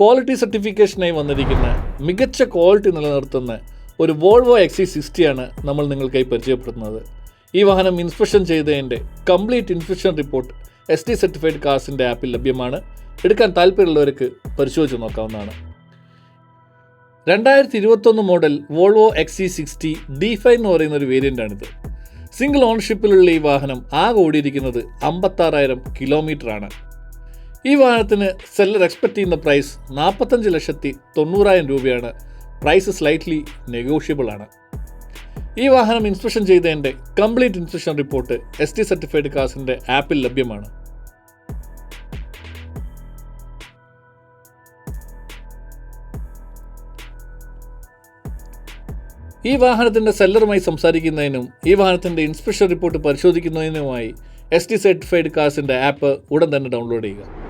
Quality സർട്ടിഫിക്കേഷനായി വന്നിരിക്കുന്ന മികച്ച quality നിലനിർത്തുന്ന ഒരു വോൾവോ XC60 ആണ് നമ്മൾ നിങ്ങൾക്കായി പരിചയപ്പെടുത്തുന്നത്. ഈ വാഹനം ഇൻസ്പെക്ഷൻ ചെയ്തതിൻ്റെ complete inspection report ST certified കാർസിൻ്റെ ആപ്പിൽ ലഭ്യമാണ്. എടുക്കാൻ താല്പര്യമുള്ളവർക്ക് പരിശോധിച്ച് നോക്കാവുന്നതാണ്. 2021 മോഡൽ വോൾവോ XC60 D5 എന്ന് പറയുന്ന ഒരു വേരിയൻ്റാണിത്. സിംഗിൾ ഓൺഷിപ്പിലുള്ള ഈ വാഹനം ആകെ ഓടിയിരിക്കുന്നത് 56,000 കിലോമീറ്ററാണ്. ഈ വാഹനത്തിന് സെല്ലർ എക്സ്പെക്ട് ചെയ്യുന്ന പ്രൈസ് 45,90,000 രൂപയാണ്. പ്രൈസ് സ്ലൈറ്റ്ലി നെഗോഷ്യബിൾ ആണ്. ഈ വാഹനം ഇൻസ്പെക്ഷൻ ചെയ്തതിൻ്റെ complete inspection report ST certified കാർസിൻ്റെ ആപ്പിൽ ലഭ്യമാണ്. ഈ വാഹനത്തിൻ്റെ സെല്ലറുമായി സംസാരിക്കുന്നതിനും ഈ വാഹനത്തിൻ്റെ ഇൻസ്പെക്ഷൻ റിപ്പോർട്ട് പരിശോധിക്കുന്നതിനുമായി ST സർട്ടിഫൈഡ് കാർസിൻ്റെ ആപ്പ് ഉടൻ തന്നെ ഡൗൺലോഡ് ചെയ്യുക.